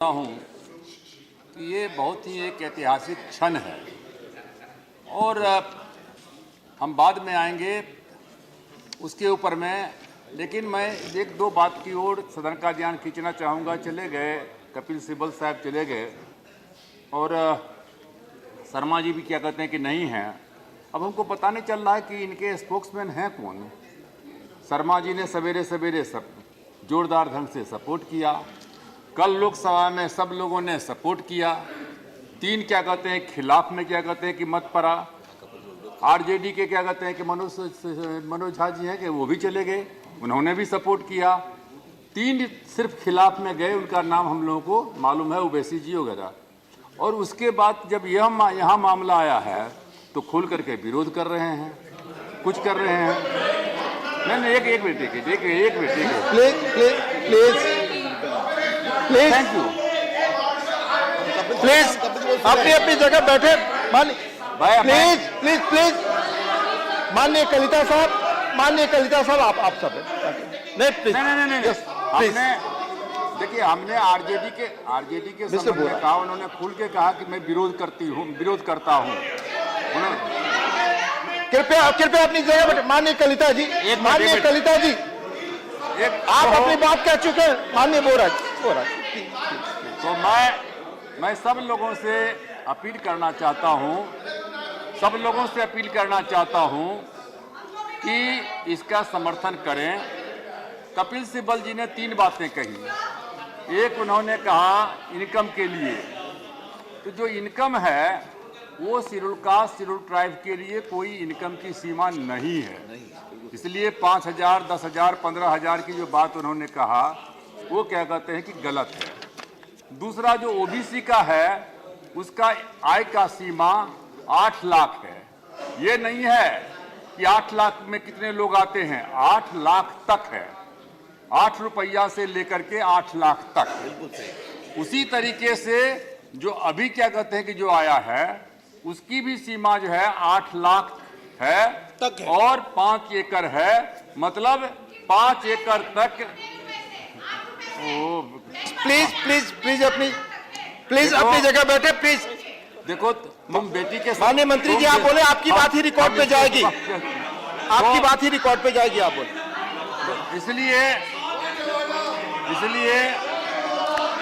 हूँ कि ये बहुत ही एक ऐतिहासिक क्षण है और हम बाद में आएंगे उसके ऊपर में, लेकिन मैं एक दो बात की ओर सदन का ध्यान खींचना चाहूँगा। चले गए कपिल सिब्बल साहब, चले गए और शर्मा जी भी क्या कहते हैं कि नहीं हैं। अब हमको पता नहीं चल रहा है कि इनके स्पोक्समैन हैं कौन। शर्मा जी ने सवेरे सवेरे सब जोरदार ढंग से सपोर्ट किया, कल लोकसभा में सब लोगों ने सपोर्ट किया, तीन क्या कहते हैं खिलाफ में क्या कहते हैं कि मत पड़ा। आरजेडी के क्या कहते हैं कि मनोज झा जी हैं कि वो भी चले गए, उन्होंने भी सपोर्ट किया। तीन सिर्फ खिलाफ में गए, उनका नाम हम लोगों को मालूम है, ओवैसी जी वगैरह। और उसके बाद जब यहाँ मामला आया है तो खुल करके विरोध कर रहे हैं, कुछ कर रहे हैं। नहीं एक मिनट देखिए, एक minute please thank you. Please अपनी अपनी जगह बैठे। प्लीज माननीय कलिता साहब आप सब नहीं प्लीज नहीं देखिए, हमने आरजेडी के समर्थन में कहा, उन्होंने खुल के कहा कि मैं विरोध करता हूं। कृपया अपनी जगह बैठे। माननीय कलिता जी आप अपनी बात कह चुके हैं। माननीय बोराज तो मैं सब लोगों से अपील करना चाहता हूं कि इसका समर्थन करें। कपिल सिब्बल जी ने तीन बातें कही। एक, उन्होंने कहा इनकम के लिए, तो जो इनकम है वो शेड्यूल कास्ट शेड्यूल ट्राइब के लिए कोई इनकम की सीमा नहीं है, इसलिए 5,000, 10,000, 15,000 की जो बात उन्होंने कहा वो क्या कहते हैं कि गलत है। दूसरा, जो ओबीसी का है उसका आय का सीमा 8 लाख है। ये नहीं है कि 8 लाख में कितने लोग आते हैं, 8 लाख तक है, 8 रुपया से लेकर के 8 लाख तक। उसी तरीके से जो अभी क्या कहते हैं कि जो आया है उसकी भी सीमा जो है 8 लाख है और 5 एकड़ है, मतलब 5 एकड़ तक। प्लीज अपनी जगह बैठे। प्लीज देखो, तुम बेटी के माननीय मंत्री जी आप बोले, आपकी बात ही रिकॉर्ड पे जाएगी, आपकी बात ही रिकॉर्ड पे जाएगी। आप बोले इसलिए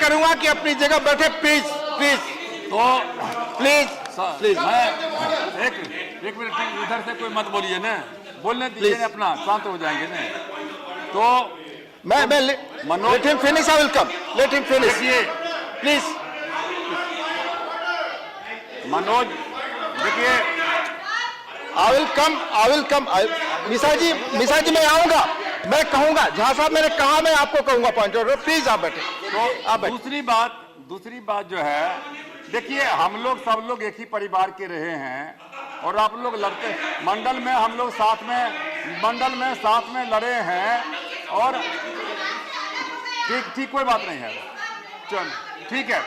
करूंगा कि अपनी जगह बैठे। प्लीज मैं एक मिनट इधर से कोई मत बोलिए ना, बोलने दीजिए, अपना शांत हो जाएंगे ना। तो मैं let him finish, I will come. Let him finish. Please. Manoj देखिए, I will come. मिसा जी मैं आऊंगा, मैं कहूंगा। झा साहब मैंने कहा, मैं आपको कहूंगा पॉइंट ऑफ व्यू। प्लीज आप बैठे। तो आप दूसरी बात जो है, देखिए हम लोग सब लोग एक ही परिवार के रहे हैं और आप लोग लड़ते मंडल में, हम लोग साथ में लड़े हैं और ठीक कोई बात नहीं है। चल ठीक है,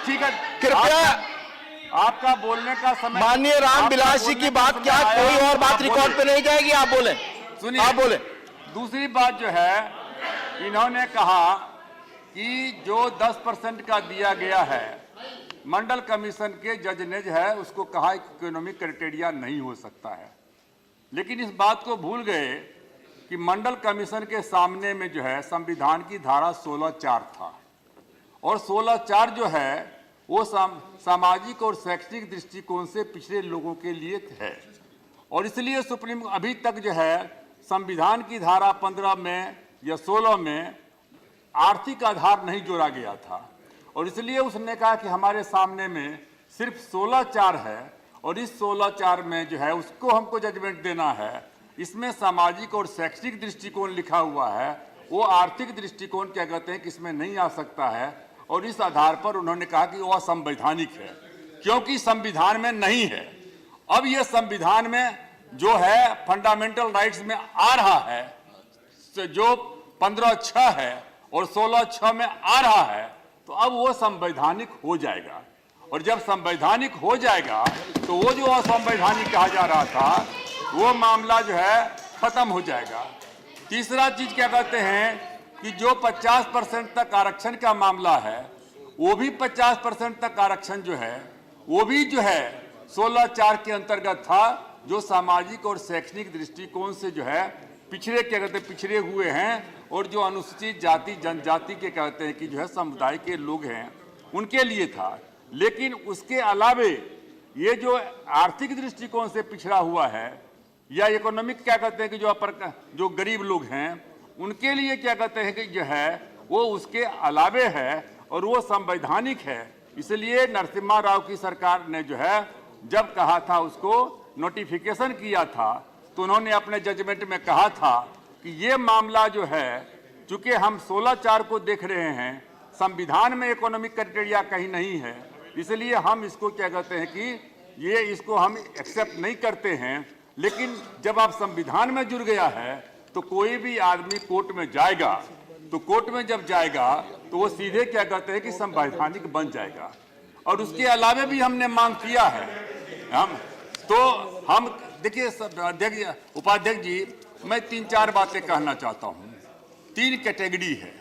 ठीक है। कृपया आपका बोलने का समय। माननीय रामविलास जी की बात क्या, कोई और बात रिकॉर्ड पे नहीं जाएगी। आप बोले, सुनिए, आप बोले। दूसरी बात जो है, इन्होंने कहा कि जो 10% का दिया गया है, मंडल कमीशन के जज ने जो है उसको कहा इकोनॉमिक क्राइटेरिया नहीं हो सकता है, लेकिन इस बात को भूल गए कि मंडल कमीशन के सामने में जो है संविधान की धारा 16(4) था और 16(4) जो है वो सामाजिक और शैक्षणिक दृष्टिकोण से पिछड़े लोगों के लिए है। और इसलिए सुप्रीम अभी तक जो है संविधान की धारा 15 में या 16 में आर्थिक आधार नहीं जोड़ा गया था और इसलिए उसने कहा कि हमारे सामने में सिर्फ 16(4) है और इस 16(4) में जो है उसको हमको जजमेंट देना है। इसमें सामाजिक और शैक्षणिक दृष्टिकोण लिखा हुआ है, वो आर्थिक दृष्टिकोण क्या कहते हैं कि इसमें नहीं आ सकता है और इस आधार पर उन्होंने कहा कि वो असंवैधानिक है, क्योंकि संविधान में नहीं है। अब ये संविधान में जो है फंडामेंटल राइट्स में आ रहा है, जो 15(6) है और 16(6) में आ रहा है, तो अब वो संवैधानिक हो जाएगा और जब संवैधानिक हो जाएगा तो वो जो असंवैधानिक कहा जा रहा था वो मामला जो है खत्म हो जाएगा। तीसरा चीज क्या कहते हैं कि जो 50% तक आरक्षण का मामला है, वो भी 50% तक आरक्षण जो है वो भी जो है 16(4) के अंतर्गत था, जो सामाजिक और शैक्षणिक दृष्टिकोण से जो है पिछड़े क्या कहते हैं, पिछड़े हुए हैं, और जो अनुसूचित जाति जनजाति के कहते हैं कि जो है समुदाय के लोग हैं, उनके लिए था। लेकिन उसके अलावे ये जो आर्थिक दृष्टिकोण से पिछड़ा हुआ है या इकोनॉमिक क्या कहते हैं कि जो गरीब लोग हैं, उनके लिए क्या कहते हैं कि जो है वो उसके अलावे है और वो संवैधानिक है। इसलिए नरसिम्हा राव की सरकार ने जो है जब कहा था, उसको नोटिफिकेशन किया था, तो उन्होंने अपने जजमेंट में कहा था कि ये मामला जो है, चूंकि हम 16(4) को देख रहे हैं, संविधान में इकोनॉमिक क्राइटेरिया कहीं नहीं है, इसलिए हम इसको क्या कहते हैं कि इसको हम एक्सेप्ट नहीं करते हैं। लेकिन जब आप संविधान में जुड़ गया है तो कोई भी आदमी कोर्ट में जाएगा, तो कोर्ट में जब जाएगा तो वो सीधे क्या कहते हैं कि संवैधानिक बन जाएगा। और उसके अलावे भी हमने मांग किया है। हम देखिए उपाध्यक्ष जी, मैं 3-4 बातें कहना चाहता हूँ। 3 कैटेगरी है।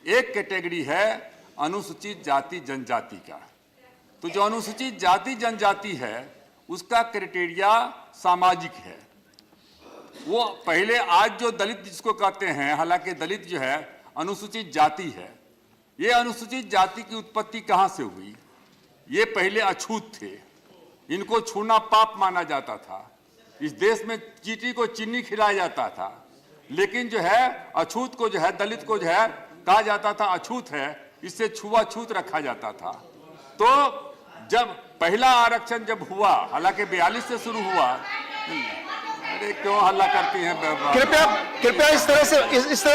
एक कैटेगरी है अनुसूचित जाति जनजाति का। तो जो अनुसूचित जाति जनजाति है उसका क्राइटेरिया सामाजिक है। वो पहले आज जो दलित जिसको कहते हैं, हालांकि दलित जो है अनुसूचित जाति है। ये अनुसूचित जाति की उत्पत्ति कहाँ से हुई? ये पहले अछूत थे, इनको छूना पाप माना जाता था। इस देश में चींटी को चीनी खिलाया जाता था, लेकिन जो है अछूत को जो है, दलित को जो है कहा जाता था अछूत है, इससे छुआछूत रखा जाता था। तो जब पहला आरक्षण जब हुआ, हालांकि 42 से शुरू हुआ। अरे क्यों हल्ला करती हैं? कृपया इस तरह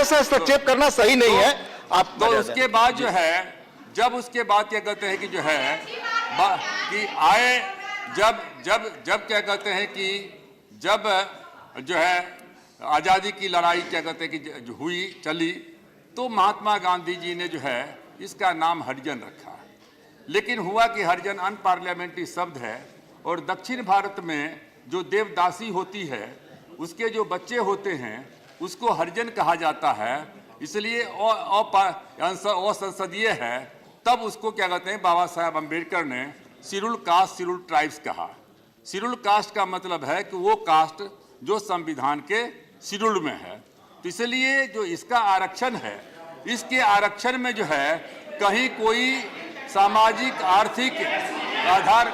से हस्तक्षेप करना सही नहीं है आप। तो उसके बाद जो है, जब उसके बाद क्या कहते हैं कि जो है कि आए, जब क्या कहते हैं कि जब जो है आज़ादी की लड़ाई क्या कहते हैं कि जो हुई चली, तो महात्मा गांधी जी ने जो है इसका नाम हरिजन रखा। लेकिन हुआ कि हरिजन अनपार्लियामेंट्री शब्द है, और दक्षिण भारत में जो देवदासी होती है उसके जो बच्चे होते हैं उसको हरिजन कहा जाता है, इसलिए असंसदीय है। तब उसको क्या कहते हैं, बाबा साहब अम्बेडकर ने शेड्यूल कास्ट शेड्यूल ट्राइब्स कहा। शेड्यूल कास्ट का मतलब है कि वो कास्ट जो संविधान के शेड्यूल में है। तो इसलिए जो इसका आरक्षण है, इसके आरक्षण में जो है कहीं कोई सामाजिक आर्थिक आधार,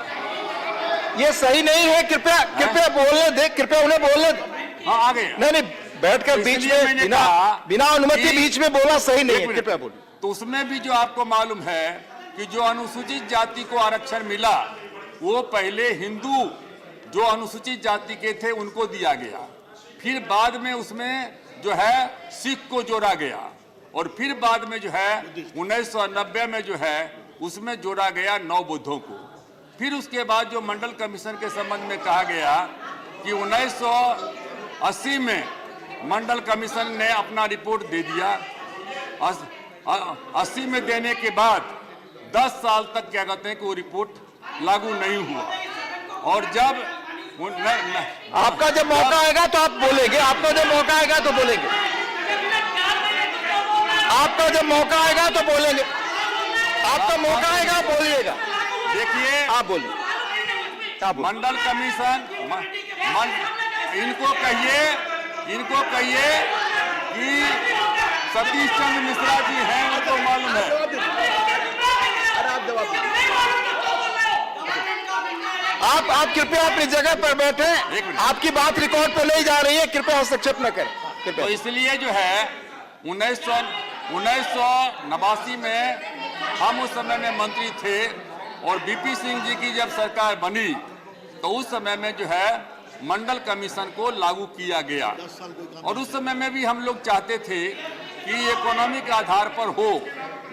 ये सही नहीं है। कृपया बोलने दे, कृपया उन्हें बोलने दे। हाँ आगे नहीं, बैठकर बीच में बिना अनुमति बीच में बोलना सही नहीं है। कृपया बोलिए। तो उसमें भी जो आपको मालूम है कि जो अनुसूचित जाति को आरक्षण मिला, वो पहले हिंदू जो अनुसूचित जाति के थे उनको दिया गया, फिर बाद में उसमें जो है सिख को जोड़ा गया, और फिर बाद में जो है 1990 में जो है उसमें जोड़ा गया 9 बुद्धों को। फिर उसके बाद जो मंडल कमीशन के संबंध में कहा गया कि 1980 में मंडल कमीशन ने अपना रिपोर्ट दे दिया। 80 में देने के बाद 10 साल तक क्या कहते हैं कि वो रिपोर्ट लागू नहीं हुआ। और जब आपका जब मौका आएगा तो आप बोलेंगे, आपका जब मौका आएगा तो बोलेंगे, आपका जब मौका आएगा तो बोलेंगे, आपका मौका आएगा बोलिएगा। देखिए आप बोलिए। मंडल कमीशन इनको कहिए कि सतीश चंद्र मिश्रा जी हैं, उनको मालूम है। आप कृपया अपनी जगह पर बैठे, आपकी बात रिकॉर्ड पे नहीं जा रही है, कृपया हस्तक्षेप न करें। तो इसलिए जो है 1989 में हम उस समय में मंत्री थे, और बीपी सिंह जी की जब सरकार बनी तो उस समय में जो है मंडल कमीशन को लागू किया गया। और उस समय में भी हम लोग चाहते थे कि इकोनॉमिक आधार पर हो,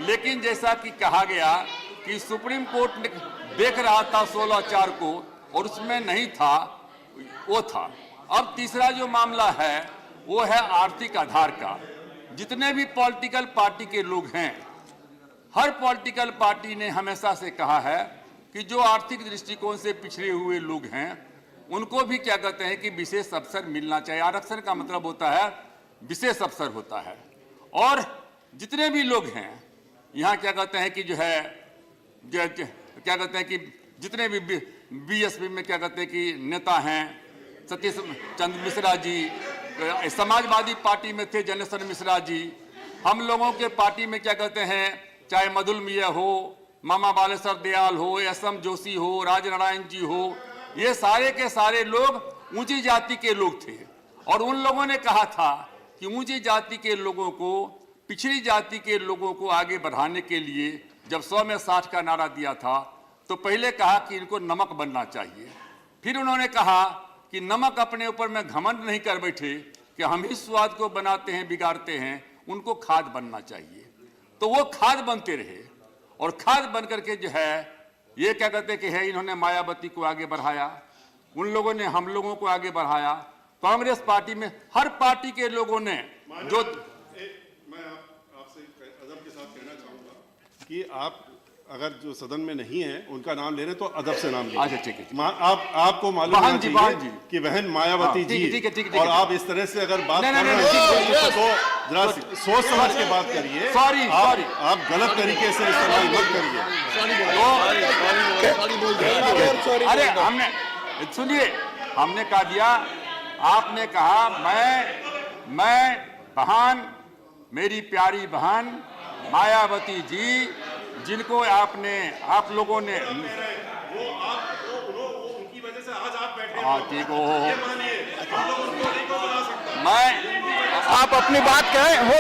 लेकिन जैसा कि कहा गया कि सुप्रीम कोर्ट ने देख रहा था 16(4) को, और उसमें नहीं था, वो था। अब तीसरा जो मामला है वो है आर्थिक आधार का। जितने भी पॉलिटिकल पार्टी के लोग हैं, हर पॉलिटिकल पार्टी ने हमेशा से कहा है कि जो आर्थिक दृष्टिकोण से पिछड़े हुए लोग हैं उनको भी क्या कहते हैं कि विशेष अवसर मिलना चाहिए। आरक्षण का मतलब होता है विशेष अवसर होता है, और जितने भी लोग हैं यहाँ क्या कहते हैं कि जो है क्या कहते हैं कि जितने भी बीएसपी में क्या कहते हैं कि नेता हैं, सतीश चंद्र मिश्रा जी, समाजवादी पार्टी में थे जनेश्वर मिश्रा जी, हम लोगों के पार्टी में क्या कहते हैं चाहे मधुल मिया हो, मामा बालेश्वर दयाल हो, एसएम जोशी हो, राजनारायण जी हो, ये सारे के सारे लोग ऊंची जाति के लोग थे। और उन लोगों ने कहा था कि ऊंची जाति के लोगों को, पिछड़ी जाति के लोगों को आगे बढ़ाने के लिए जब 100 में 60 का नारा दिया था तो पहले कहा कि इनको नमक बनना चाहिए। फिर उन्होंने कहा कि नमक अपने ऊपर में घमंड नहीं कर बैठे कि हम ही स्वाद को बनाते हैं बिगाड़ते हैं, उनको खाद बनना चाहिए। तो वो खाद बनते रहे और खाद बन करके जो है ये क्या कहते कि है इन्होंने मायावती को आगे बढ़ाया, उन लोगों ने हम लोगों को आगे बढ़ाया। कांग्रेस पार्टी में हर पार्टी के लोगों ने जो मैं आपसे अदब के साथ कहना चाहूंगा कि आप अगर जो सदन में नहीं है उनका नाम ले रहे तो अदब से नाम लीजिए। अच्छा ठीक है। आपको मालूम होना चाहिए कि बहन मायावती जी, और आप इस तरह से अगर बात कर रहे हैं तो जरा सोच समझ के बात करिए। सॉरी आप गलत तरीके से इस्तेमाल मत करिए। अरे हमने सुनिए, हमने कहा दिया, आपने कहा मैं बहन, मेरी प्यारी बहन मायावती जी, जिनको आप लोगों ने उनकी वजह से आज आप बैठे हाँ ठीक हो मैं आप अपनी बात कहें हो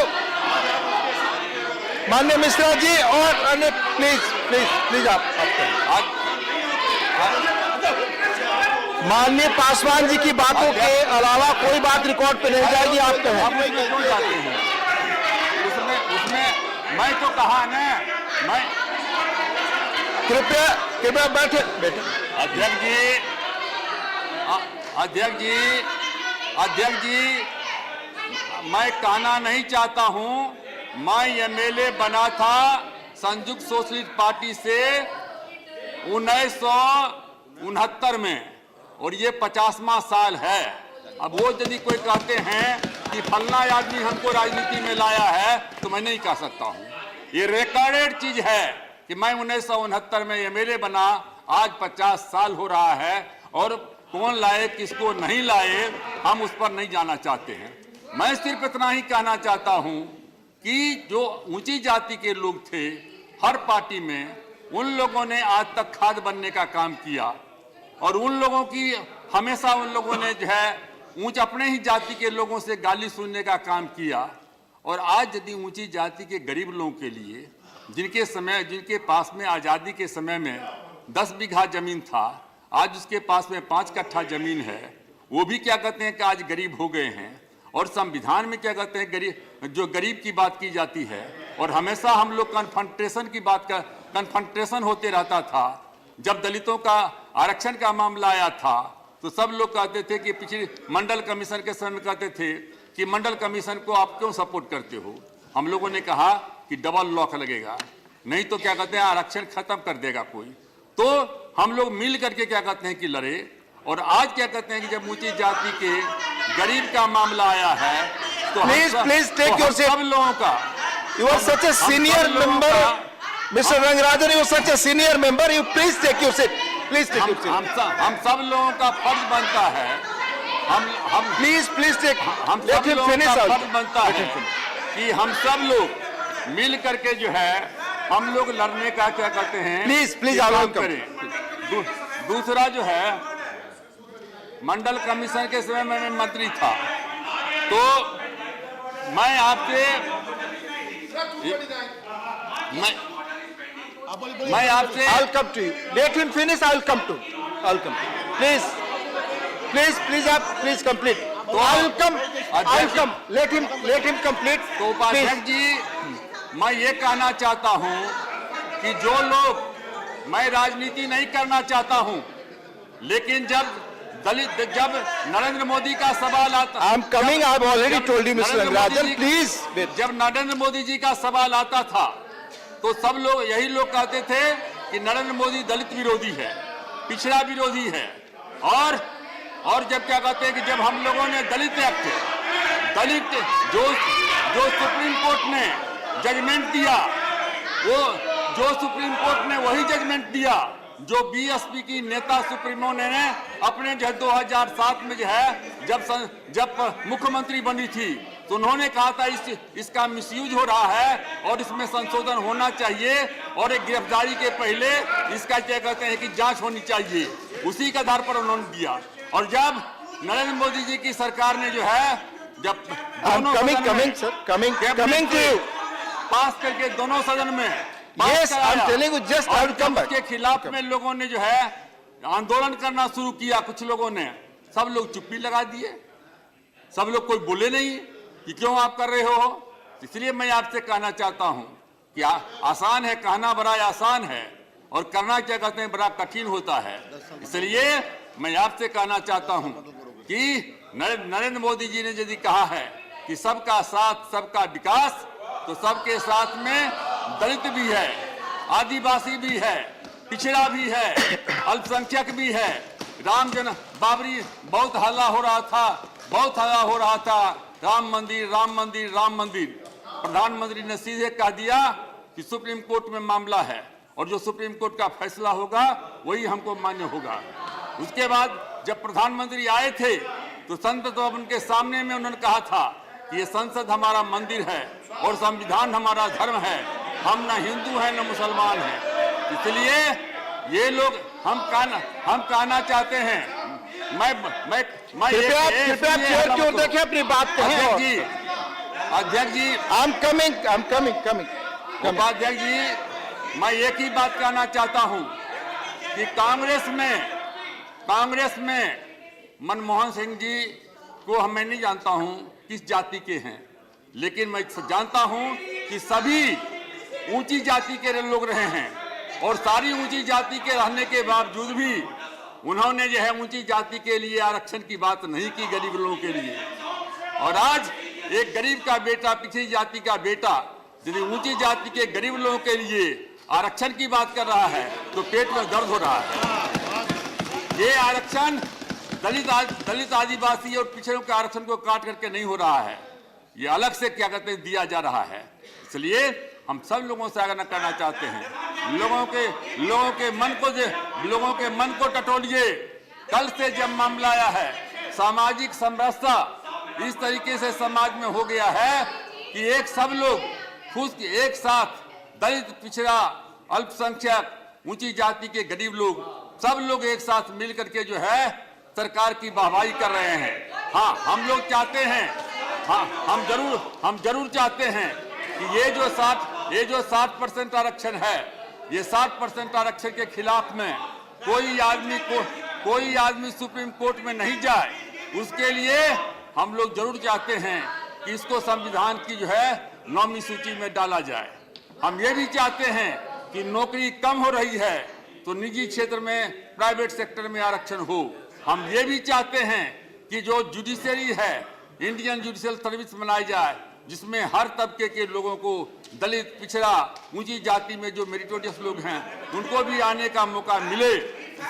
माननीय मिश्रा जी और अन्य प्लीज आप कहें। माननीय पासवान जी की बातों के अलावा कोई बात रिकॉर्ड पे नहीं जाएगी, आप कहें। उसमें मैं तो कहा ना, मैं कृपया बैठे। अध्यक्ष जी मैं कहना नहीं चाहता हूं, मैं एमएलए बना था संयुक्त सोशलिस्ट पार्टी से 1969 में और ये 50वां साल है। अब वो यदि कोई कहते हैं कि फलना आदमी हमको राजनीति में लाया है तो मैं नहीं कह सकता हूं। ये रिकॉर्डेड चीज है कि मैं 1969 में एमएलए बना, आज 50 साल हो रहा है, और कौन लाए किसको नहीं लाए हम उस पर नहीं जाना चाहते हैं। मैं सिर्फ इतना ही कहना चाहता हूं कि जो ऊंची जाति के लोग थे हर पार्टी में, उन लोगों ने आज तक खाद बनने का काम किया और उन लोगों की हमेशा उन लोगों ने जो है अपने ही जाति के लोगों से गाली सुनने का काम किया। और आज यदि ऊंची जाति के गरीब लोगों के लिए जिनके पास में आज़ादी के समय में 10 बीघा जमीन था, आज उसके पास में 5 कट्ठा जमीन है, वो भी क्या कहते हैं कि आज गरीब हो गए हैं। और संविधान में क्या कहते हैं गरीब की बात की जाती है और हमेशा हम लोग कन्फ्रंटेशन होते रहता था। जब दलितों का आरक्षण का मामला आया था तो सब लोग कहते थे कि पिछली मंडल कमीशन के समय में कहते थे कि मंडल कमीशन को आप क्यों सपोर्ट करते हो। हम लोगों ने कहा कि डबल लॉक लगेगा, नहीं तो क्या कहते हैं आरक्षण खत्म कर देगा कोई। तो हम लोग मिल करके क्या कहते हैं कि लड़े। और आज क्या कहते हैं कि जब ऊंची जाति के गरीब का मामला आया है तो प्लीज टेक योर सीट। सब लोगों का, you are such a senior member, mister Rangarajan, you are such a senior member, you please take your seat. Please take your seat. हम सब लोगों का फर्ज बनता है, हम प्लीज टेक, हम सब लोगों का फर्ज बनता है कि हम सब लोग मिल करके जो है हम लोग लड़ने का क्या करते हैं, प्लीज काम करें। दूसरा जो है, मंडल कमीशन के समय में मैं मंत्री था, तो मैं आपसे I'll come to you. Let him finish. I'll come. Please complete. I'll come. Let him complete. तो उपाध्यक्ष जी, मैं ये कहना चाहता हूं कि जो लोग, मैं राजनीति नहीं करना चाहता हूं, लेकिन जब नरेंद्र मोदी का सवाल आता, I'm coming. I've already told you, Mr. Rangarajan. Please. जब नरेंद्र मोदी जी का सवाल आता था तो सब लोग यही लोग कहते थे कि नरेंद्र मोदी दलित विरोधी है, पिछड़ा विरोधी है। और जब क्या कहते हैं कि जब हम लोगों ने दलित एक्ट दलित जो सुप्रीम कोर्ट ने जजमेंट दिया, वो जो सुप्रीम कोर्ट ने वही जजमेंट दिया जो बीएसपी की नेता सुप्रीमो ने अपने जो 2007 में जो है जब मुख्यमंत्री बनी थी, तो उन्होंने कहा था इसका मिसयूज हो रहा है और इसमें संशोधन होना चाहिए और एक गिरफ्तारी के पहले इसका क्या कहते हैं कि जांच होनी चाहिए। उसी के आधार पर उन्होंने दिया। और जब नरेंद्र मोदी जी की सरकार ने जो है जब पास करके दोनों सदन में के खिलाफ में लोगों ने जो है आंदोलन करना शुरू किया, कुछ लोगों ने, सब लोग चुप्पी लगा दिए, सब लोग कोई बोले नहीं कि क्यों आप कर रहे हो। इसलिए मैं आपसे कहना चाहता हूं कि आसान है कहना, बड़ा आसान है, और करना क्या कहते हैं बड़ा कठिन होता है। इसलिए मैं आपसे कहना चाहता हूं कि नरेंद्र मोदी जी ने यदि कहा है कि सबका साथ सबका विकास, तो सबके साथ में दलित भी है, आदिवासी भी है, पिछड़ा भी है, अल्पसंख्यक भी है। बाबरी बहुत हल्ला हो रहा था, राम मंदिर राम मंदिर राम मंदिर। प्रधानमंत्री ने सीधे कह दिया कि सुप्रीम कोर्ट में मामला है और जो सुप्रीम कोर्ट का फैसला होगा वही हमको मान्य होगा। उसके बाद जब प्रधानमंत्री आए थे तो संसद भवन के सामने में उन्होंने कहा था कि ये संसद हमारा मंदिर है और संविधान हमारा धर्म है, हम न हिंदू हैं न मुसलमान हैं। इसलिए ये लोग हम कहना चाहते हैं, मैं कृपया चेयर की ओर देखें, अपनी बात कहें। अध्यक्ष जी I'm coming. उपाध्यक्ष जी, मैं एक ही बात कहना चाहता हूं कि कांग्रेस में मनमोहन सिंह जी को मैं नहीं जानता हूं किस जाति के हैं, लेकिन मैं जानता हूं कि सभी ऊंची जाति के लोग रहे हैं और सारी ऊंची जाति के रहने के बावजूद भी उन्होंने जो है ऊंची जाति के लिए आरक्षण की बात नहीं की, गरीब लोगों के लिए। और आज एक गरीब का बेटा, पिछड़ी जाति का बेटा यदि ऊंची जाति के गरीब लोगों के लिए आरक्षण की बात कर रहा है तो पेट में दर्द हो रहा है। ये आरक्षण दलित आदिवासी और पिछड़ों के आरक्षण को काट करके नहीं हो रहा है, ये अलग से क्या कहते हैं दिया जा रहा है। इसलिए हम सब लोगों से आग्रह करना चाहते हैं, लोगों के मन को टटोलिए। कल से जब मामला आया है, सामाजिक समरसता इस तरीके से समाज में हो गया है कि सब लोग एक साथ दलित, पिछड़ा, अल्पसंख्यक, ऊंची जाति के गरीब लोग, सब लोग एक साथ मिल करके जो है सरकार की वाहवाही कर रहे हैं। हाँ, हम लोग चाहते हैं, हाँ हम जरूर चाहते हैं कि ये जो 60% आरक्षण है, ये 60% आरक्षण के खिलाफ में कोई आदमी सुप्रीम कोर्ट में नहीं जाए। उसके लिए हम लोग जरूर चाहते हैं कि इसको संविधान की जो है 9वीं सूची में डाला जाए। हम ये भी चाहते हैं कि नौकरी कम हो रही है तो निजी क्षेत्र में, प्राइवेट सेक्टर में आरक्षण हो। हम ये भी चाहते हैं कि जो जुडिशरी है, इंडियन जुडिशियल सर्विस बनाई जाए, जिसमें हर तबके के लोगों को, दलित, पिछड़ा, ऊंची जाति में जो मेरिटोरियस लोग हैं, उनको भी आने का मौका मिले।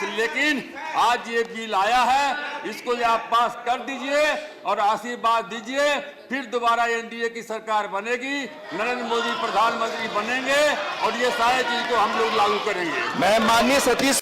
लेकिन आज ये बिल आया है, इसको आप पास कर दीजिए और आशीर्वाद दीजिए, फिर दोबारा एनडीए की सरकार बनेगी, नरेंद्र मोदी प्रधानमंत्री बनेंगे और ये सारी चीज को हम लोग लागू करेंगे। मैं माननीय सतीश